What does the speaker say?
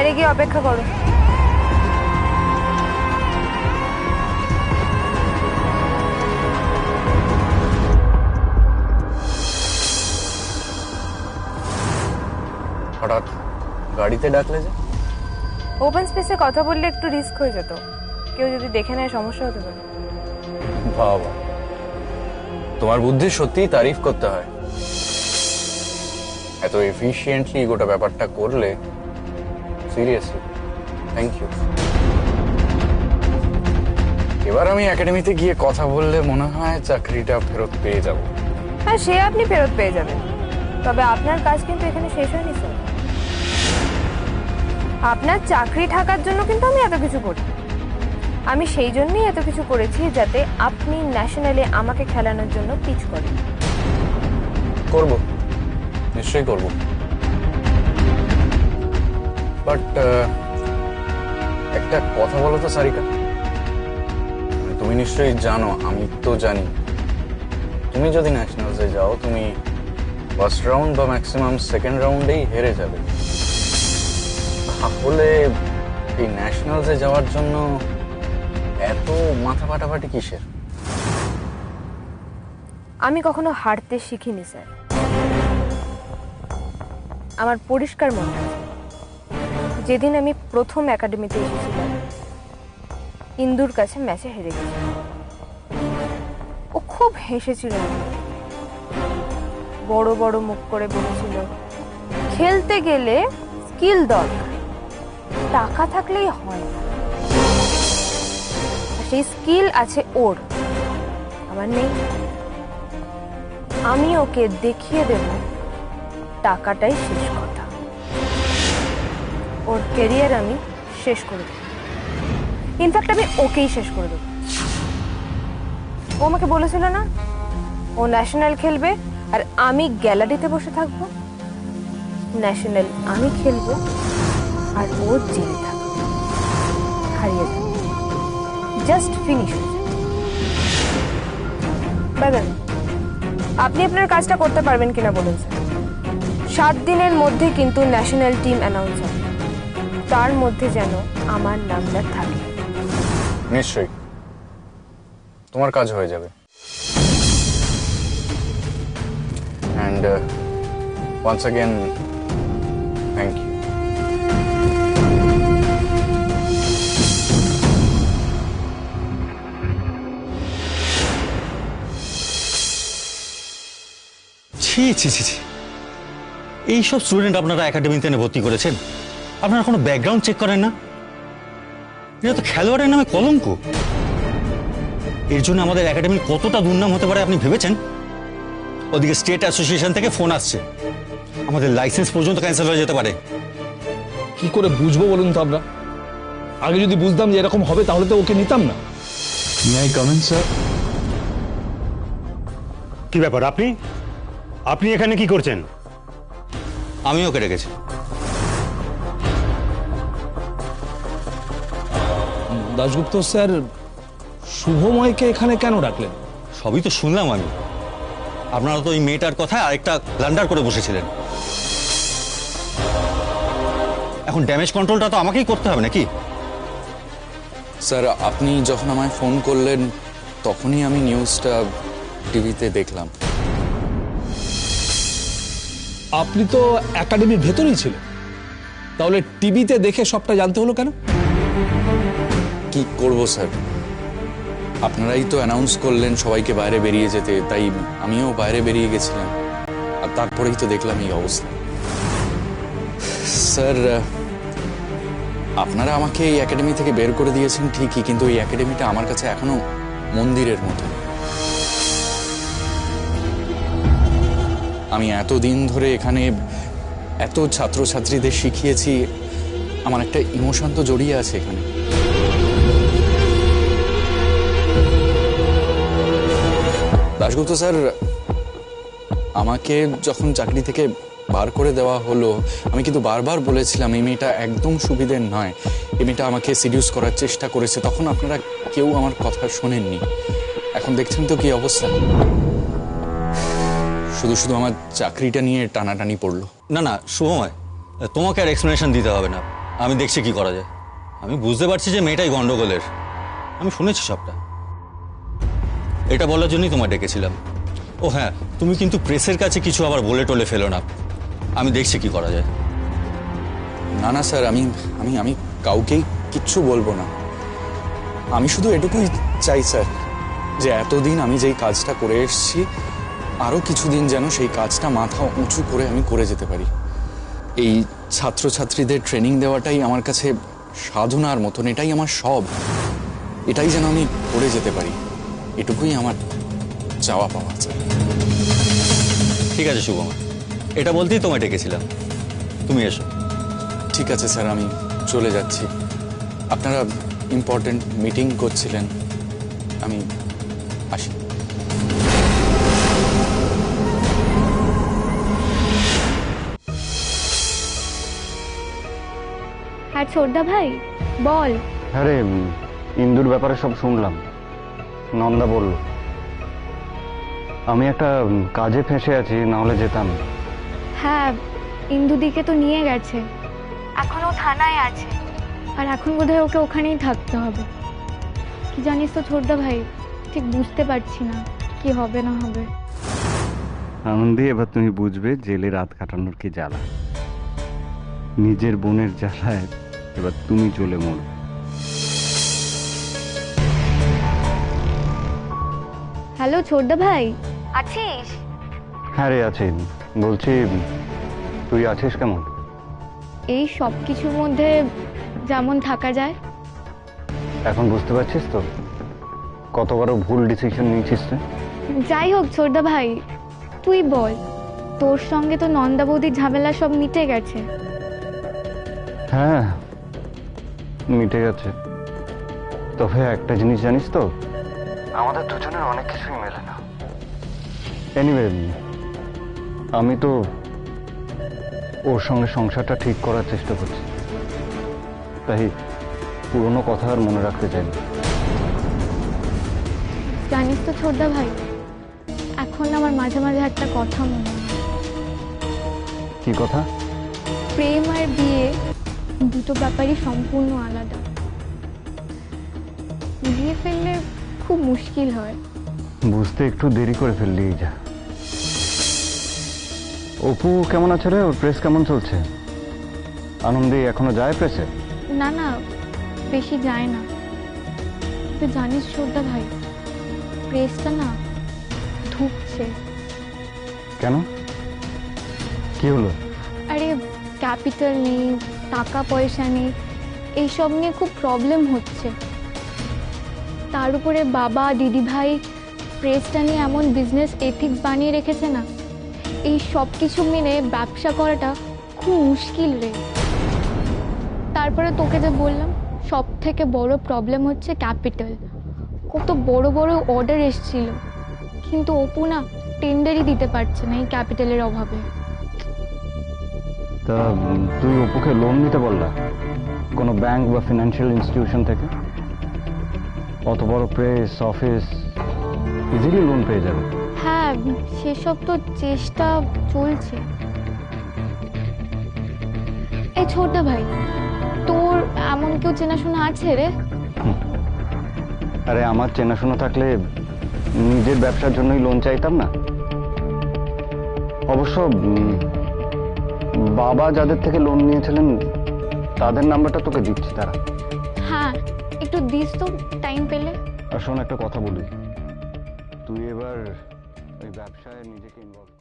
বাইরে গিয়ে অপেক্ষা করো। হঠাৎ গাড়িতে ডাকলে যে? ওপেন স্পেসে কথা বললে একটু রিস্ক হয়ে যেত, কেউ যদি দেখে নেয় সমস্যা হতে পারে। বাবা, তোমার বুদ্ধি সত্যিই তারিফ করতে হয়। এত এফিশিয়েন্টলি গোটা ব্যাপারটা করলে, সিরিয়াসলি থ্যাংক ইউ। এবার আমি একাডেমিতে গিয়ে কথা বললে মনে হয় চাকরিটা ফেরত পেয়ে যাব। হ্যাঁ, সে আপনি ফেরত পেয়ে যাবেন, তবে আপনার কাজ কিন্তু এখানে শেষ হয়নি স্যার। আপনার চাকরি থাকার জন্য কিন্তু আমি এত কিছু করি। আমি সেই জন্যই এত কিছু করেছি যাতে আপনি ন্যাশনালে আমাকে খেলানোর জন্য পিচ করেন। করব, নিশ্চয়ই করব, বাট একটা কথা বলো তো সারিকা, তুমি নিশ্চয়ই জানো, আমি তো জানি, তুমি যদি ন্যাশনালসে যাও তুমি ফার্স্ট রাউন্ড বা ম্যাক্সিমাম সেকেন্ড রাউন্ডেই হেরে যাবে। তাহলে এই ন্যাশনালসে যাওয়ার জন্য এত মাথা ফাটাফাটি কিসের? আমি কখনো হারতে শিখিনি স্যার। আমার পরিষ্কার মনে আছে, যেদিন আমি প্রথম একাডেমিতে এসেছিলাম, ইন্দুর কাছে ম্যাচে হেরে গেছি। ও খুব হেসেছিল, বড় বড় মুখ করে বলেছিল খেলতে গেলে স্কিল দরকার, টাকা থাকলেই হয় না। সেই স্কিল আছে ওর, আমার নেই। আমি ওকে দেখিয়ে দেব টাকাটাই শেষ কথা। ওর ক্যারিয়ার আমি শেষ করে দেব, ইনফ্যাক্ট আমি ওকেই শেষ করে দেব। ও আমাকে বলেছিল না ও ন্যাশনাল খেলবে আর আমি গ্যালারিতে বসে থাকবো। ন্যাশনাল আমি খেলবো আর ও জেলে থাকবে, হারিয়ে যাবে, জাস্ট ফিনিশ হয়ে যাবে। Bye bye. আপনি আপনার কাজটা করতে পারবেন কিনা বলুন স্যার। 7 দিনের মধ্যে কিন্তু ন্যাশনাল টিম অ্যানাউন্স হবে, তার মধ্যে যেন আমার নামটা থাকে। নিশ্চয়ই তোমার কাজ হয়ে যাবে। And once again thank you. ছি ছি ছি ছি, এইসব স্টুডেন্ট আপনারা একাডেমিতে এনে ভর্তি করেছেন, আপনারা কোনো ব্যাকগ্রাউন্ড চেক করেন না? এটা তো খেলোয়াড়ের নামে কলঙ্ক। এর জন্য আমাদের একাডেমির কতটা দুর্নাম হতে পারে আপনি ভেবেছেন? ওদিকে স্টেট অ্যাসোসিয়েশন থেকে ফোন আসছে, আমাদের লাইসেন্স পর্যন্ত ক্যান্সেল হয়ে যেতে পারে। কি করে বুঝবো বলুন তো আমরা? আগে যদি বুঝতাম যে এরকম হবে তাহলে তো ওকে নিতাম না। May I come in sir? কি ব্যাপার, আপনি আপনি এখানে কি করছেন? আমি ওকে রেখেছি। দাশগুপ্ত স্যার শুভময়কে এখানে কেন ডাকলেন? সবই তো শুনলাম আমি। আপনারা তো ওই মেয়েটার কথায় আরেকটা ব্লান্ডার করে বসেছিলেন। এখন ড্যামেজ কন্ট্রোলটা তো আমাকেই করতে হবে নাকি? স্যার, আপনি যখন আমায় ফোন করলেন তখনই আমি নিউজটা টিভিতে দেখলাম। আপনি তো একাডেমির ভেতরেই ছিলেন, তাহলে টিভিতে দেখে সবটা জানতে হলো কেন? কি করব স্যার, আপনারাই তো অ্যানাউন্স করলেন সবাইকে বাইরে বেরিয়ে যেতে, তাই আমিও বাইরে বেরিয়ে গেছিলাম, আর তারপরেই তো দেখলাম এই অবস্থা। স্যার, আপনারা আমাকে এই একাডেমি থেকে বের করে দিয়েছেন ঠিকই, কিন্তু এই একাডেমিটা আমার কাছে এখনো মন্দিরের মতো। আমি এতদিন ধরে এখানে এত ছাত্রছাত্রীদের শিখিয়েছি, আমার একটা ইমোশন তো জড়িয়ে আছে এখানে। দাশগুপ্ত স্যার, আমাকে যখন চাকরি থেকে বার করে দেওয়া হলো, আমি কিন্তু বারবার বলেছিলাম এই মেয়েটা একদম সুবিধের নয়, এই মেয়েটা আমাকে সিডিউস করার চেষ্টা করেছে। তখন আপনারা কেউ আমার কথা শোনেননি। এখন দেখছেন তো কি অবস্থা, শুধু শুধু আমার চাকরিটা নিয়ে টানাটানি পড়লো। না না শুভময়, তোমাকে আর এক্সপ্লেনেশন দিতে হবে না। আমি দেখছি কি করা যায়। আমি বুঝতে পারছি যে মেয়েটাই গন্ডগোলের, আমি শুনেছি সবটা। এটা বলার জন্যই তোমায় ডেকেছিলাম। ও হ্যাঁ, তুমি কিন্তু প্রেসের কাছে কিছু আবার বলে টলে ফেলো না। আমি দেখছি কি করা যায়। না না স্যার, আমি আমি আমি কাউকেই কিচ্ছু বলবো না। আমি শুধু এটুকুই চাই স্যার, যে এতদিন আমি যেই কাজটা করে এসেছি আরও কিছুদিন যেন সেই কাজটা মাথা উঁচু করে আমি করে যেতে পারি। এই ছাত্রছাত্রীদের ট্রেনিং দেওয়াটাই আমার কাছে সাধনার মতন, এটাই আমার সব। এটাই যেন আমি করে যেতে পারি, এটুকুই আমার চাওয়া পাওয়া স্যার। ঠিক আছে শুভমা, এটা বলতেই তোমায় ডেকেছিলাম। তুমি এসো। ঠিক আছে স্যার, আমি চলে যাচ্ছি। আপনারা ইম্পর্টেন্ট মিটিং করছিলেন, আমি আসি। আর ছোটদা ভাই বল। আরে ইন্দুর ব্যাপারে সব শুনলাম, নন্দা বলল। আমি একটা কাজে ফেঁসে আছি, নাহলে যেতাম। হ্যাঁ, ইন্দুদিকে তো নিয়ে গেছে, এখনো থানায় আছে, আর এখন বোধহয় ওকে ওখানেই থাকতে হবে। কি জানিস তো ছোটদা ভাই, ঠিক বুঝতে পারছি না কি হবে না হবে। আনন্দী, এবার তুমি বুঝবে জেলে রাত কাটানোর কি জ্বালা। নিজের বোনের জ্বালায় এবার তুমি চলে মরবে। হ্যালো ছোটদা ভাই, আছিস? হ্যাঁ রে, আছি। বলছি, তুই আছিস কেমন? এই সব কিছুর মধ্যে যেমন থাকা যায়। এখন বুঝতে পারছিস তো কত বড় ভুল ডিসিশন নিয়েছিস তুই? যাই হোক ছোটদা ভাই, তুই বল, তোর সঙ্গে তো নন্দা বৌদির ঝামেলা সব মিটে গেছে। হ্যাঁ, মিটে গেছে। তবে একটা জিনিস জানিস তো, আমাদের দুজনের অনেক কিছুই মেলে না। এনিওয়ে, আমি তো ওর সঙ্গে সংসারটা ঠিক করার চেষ্টা করছি, তাই পুরনো কথা আর মনে রাখতে চাই না। জানিস তো ছোটদা ভাই, এখন আমার মাঝে মাঝে একটা কথা মনে হয়। কি কথা? প্রেম আর বিয়ে দুটো ব্যাপারই সম্পূর্ণ আলাদা। বিয়ে ফেললে খুব মুশকিল হয়। বুঝতে একটু দেরি করে ফেললি যা। অপু কেমন আছে রে? ওর প্রেস কেমন চলছে? আনন্দী এখনো যায় প্রেসে? না না, বেশি যায় না। তুই জানিস ছোটদা ভাই, প্রেসটা না ধুকছে। কেন, কি হলো? আরে ক্যাপিটাল নেই, টাকা পয়সা নেই, এইসব নিয়ে খুব প্রবলেম হচ্ছে। তার উপরে বাবা দিদি ভাই প্রেসটা নিয়ে এমন বিজনেস এথিক্স বানিয়ে রেখেছে না, এই সব কিছু মেনে ব্যবসা করাটা খুব মুশকিল রে। তারপরে তোকে যে বললাম, সব থেকে বড় প্রবলেম হচ্ছে ক্যাপিটাল। কত বড় বড় অর্ডার এসেছিল, কিন্তু অপু না টেন্ডারই দিতে পারছে না এই ক্যাপিটালের অভাবে। তা তুই অপুকে লোন নিতে বললা কোনো ব্যাংক বা ফিনান্সিয়াল ইনস্টিটিউশন থেকে? অত বড় প্রেস অফিস, ইজিলি লোন পেয়ে যাবে। হ্যাঁ, সেসব তো চেষ্টা চলছে। এই ছোটদা ভাই, তোর এমন কেউ চেনাশোনা আছে রে? আরে আমার চেনাশোনা থাকলে নিজের ব্যবসার জন্যই লোন চাইতাম না। অবশ্য বাবা যাদের থেকে লোন নিয়েছিলেন তাদের নাম্বারটা তোকে দিচ্ছি, তারা। হ্যাঁ, একটু দিস তো টাইম পেলে। আর শোন, একটা কথা বলি, তুই এবার ওই ব্যবসায় নিজেকে ইনভলভ